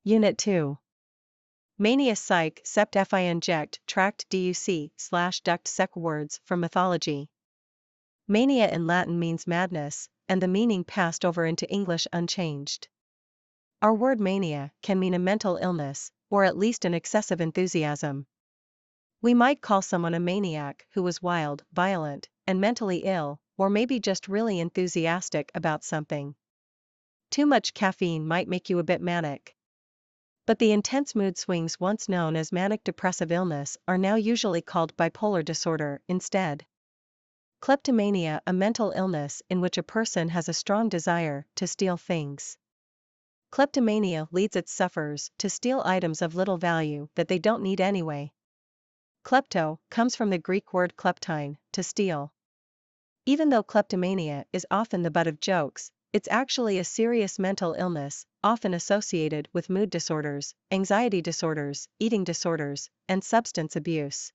Unit 2. Mania psych sept fi inject tract duc/duct sec words from mythology. Mania in Latin means madness, and the meaning passed over into English unchanged. Our word mania can mean a mental illness, or at least an excessive enthusiasm. We might call someone a maniac who was wild, violent, and mentally ill, or maybe just really enthusiastic about something. Too much caffeine might make you a bit manic. But the intense mood swings once known as manic depressive illness are now usually called bipolar disorder instead. Kleptomania, a mental illness in which a person has a strong desire to steal things. Kleptomania leads its sufferers to steal items of little value that they don't need anyway. Klepto comes from the Greek word kleptein, to steal. Even though kleptomania is often the butt of jokes, it's actually a serious mental illness, often associated with mood disorders, anxiety disorders, eating disorders, and substance abuse.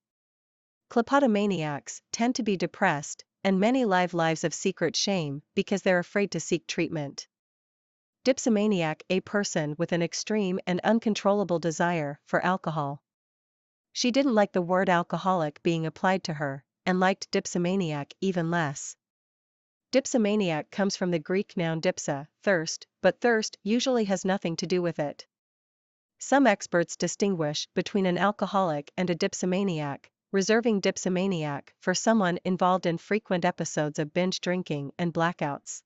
Kleptomaniacs tend to be depressed, and many live lives of secret shame because they're afraid to seek treatment. Dipsomaniac, a person with an extreme and uncontrollable desire for alcohol. She didn't like the word alcoholic being applied to her, and liked dipsomaniac even less. Dipsomaniac comes from the Greek noun dipsa, thirst, but thirst usually has nothing to do with it. Some experts distinguish between an alcoholic and a dipsomaniac, reserving dipsomaniac for someone involved in frequent episodes of binge drinking and blackouts.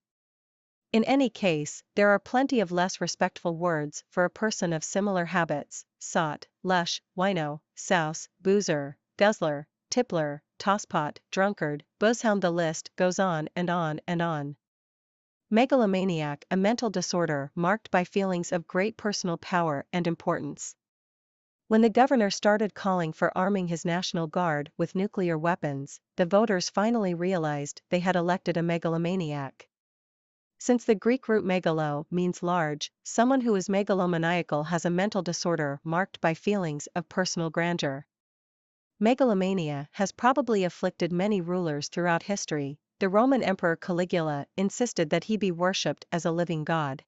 In any case, there are plenty of less respectful words for a person of similar habits: sot, lush, wino, souse, boozer, guzzler, tippler, tosspot, drunkard, buzzhound. The list goes on and on and on. Megalomaniac, a mental disorder marked by feelings of great personal power and importance. When the governor started calling for arming his National Guard with nuclear weapons, the voters finally realized they had elected a megalomaniac. Since the Greek root megalo means large, someone who is megalomaniacal has a mental disorder marked by feelings of personal grandeur. Megalomania has probably afflicted many rulers throughout history. The Roman Emperor Caligula insisted that he be worshipped as a living god.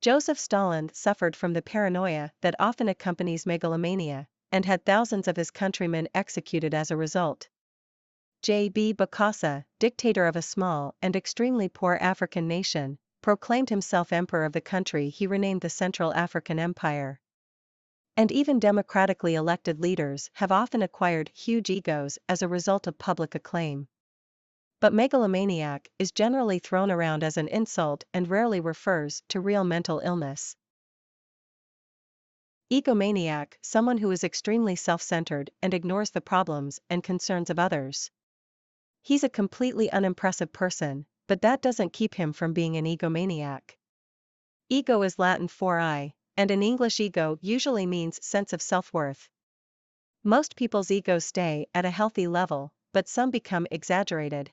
Joseph Stalin suffered from the paranoia that often accompanies megalomania, and had thousands of his countrymen executed as a result. J.B. Bokassa, dictator of a small and extremely poor African nation, proclaimed himself emperor of the country he renamed the Central African Empire. And even democratically elected leaders have often acquired huge egos as a result of public acclaim. But megalomaniac is generally thrown around as an insult and rarely refers to real mental illness. Egomaniac, someone who is extremely self-centered and ignores the problems and concerns of others. He's a completely unimpressive person, but that doesn't keep him from being an egomaniac. Ego is Latin for I, and in English ego usually means sense of self-worth. Most people's egos stay at a healthy level, but some become exaggerated.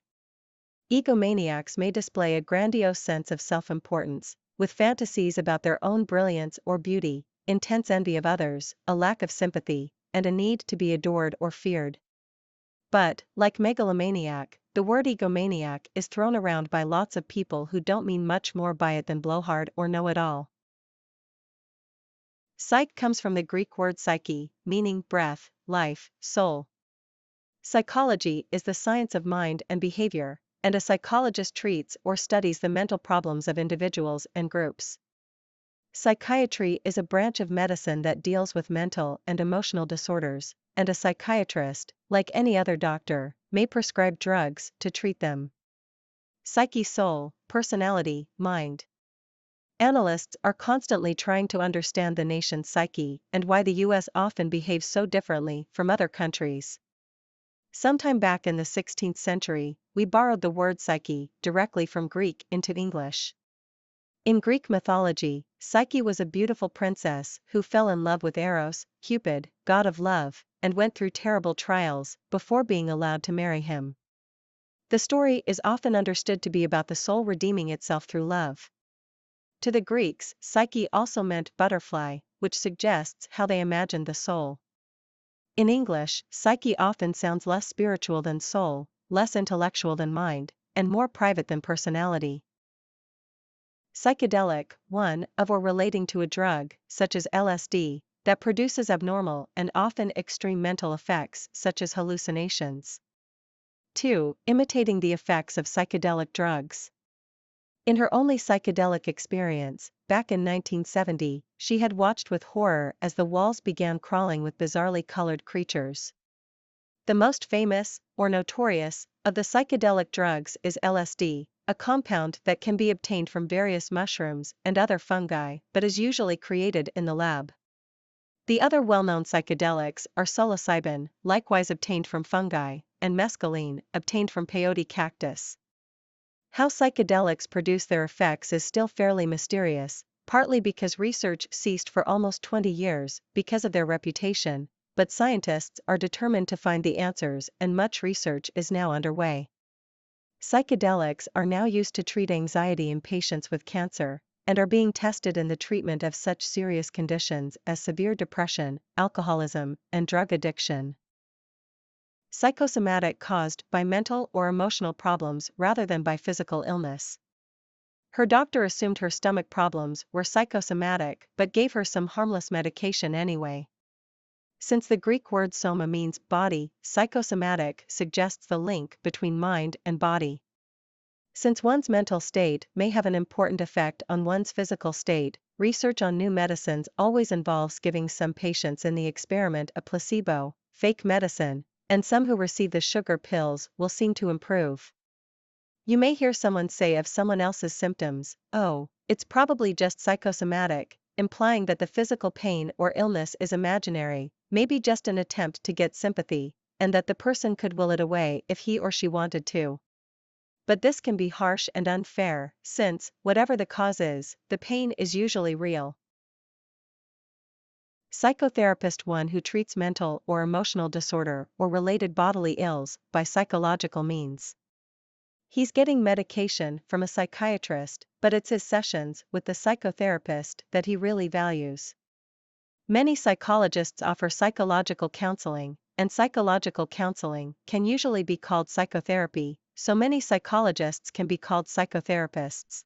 Egomaniacs may display a grandiose sense of self-importance, with fantasies about their own brilliance or beauty, intense envy of others, a lack of sympathy, and a need to be adored or feared. But, like megalomaniac, the word egomaniac is thrown around by lots of people who don't mean much more by it than blowhard or know-it-all. Psych comes from the Greek word psyche, meaning breath, life, soul. Psychology is the science of mind and behavior, and a psychologist treats or studies the mental problems of individuals and groups. Psychiatry is a branch of medicine that deals with mental and emotional disorders, and a psychiatrist, like any other doctor, may prescribe drugs to treat them. Psyche, soul, personality, mind. Analysts are constantly trying to understand the nation's psyche and why the US often behaves so differently from other countries. Sometime back in the 16th century, we borrowed the word psyche directly from Greek into English. In Greek mythology, Psyche was a beautiful princess who fell in love with Eros, Cupid, god of love, and went through terrible trials before being allowed to marry him. The story is often understood to be about the soul redeeming itself through love. To the Greeks, Psyche also meant butterfly, which suggests how they imagined the soul. In English, psyche often sounds less spiritual than soul, less intellectual than mind, and more private than personality. Psychedelic, one, of or relating to a drug, such as LSD, that produces abnormal and often extreme mental effects such as hallucinations. 2. Imitating the effects of psychedelic drugs. In her only psychedelic experience, back in 1970, she had watched with horror as the walls began crawling with bizarrely colored creatures. The most famous, or notorious, of the psychedelic drugs is LSD, a compound that can be obtained from various mushrooms and other fungi, but is usually created in the lab. The other well-known psychedelics are psilocybin, likewise obtained from fungi, and mescaline, obtained from peyote cactus. How psychedelics produce their effects is still fairly mysterious, partly because research ceased for almost 20 years because of their reputation, but scientists are determined to find the answers and much research is now underway. Psychedelics are now used to treat anxiety in patients with cancer, and are being tested in the treatment of such serious conditions as severe depression, alcoholism, and drug addiction. Psychosomatic, caused by mental or emotional problems rather than by physical illness. Her doctor assumed her stomach problems were psychosomatic but gave her some harmless medication anyway. Since the Greek word soma means body, psychosomatic suggests the link between mind and body. Since one's mental state may have an important effect on one's physical state, research on new medicines always involves giving some patients in the experiment a placebo, fake medicine, and some who receive the sugar pills will seem to improve. You may hear someone say of someone else's symptoms, "Oh, it's probably just psychosomatic," implying that the physical pain or illness is imaginary, maybe just an attempt to get sympathy, and that the person could will it away if he or she wanted to. But this can be harsh and unfair, since, whatever the cause is, the pain is usually real. Psychotherapist, one who treats mental or emotional disorder or related bodily ills by psychological means. He's getting medication from a psychiatrist, but it's his sessions with the psychotherapist that he really values. Many psychologists offer psychological counseling, and psychological counseling can usually be called psychotherapy, so many psychologists can be called psychotherapists.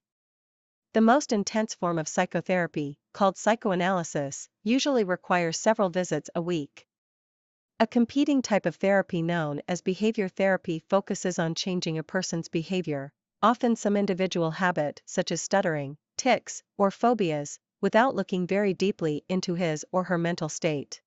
The most intense form of psychotherapy, called psychoanalysis, usually requires several visits a week. A competing type of therapy known as behavior therapy focuses on changing a person's behavior, often some individual habit such as stuttering, tics, or phobias, without looking very deeply into his or her mental state.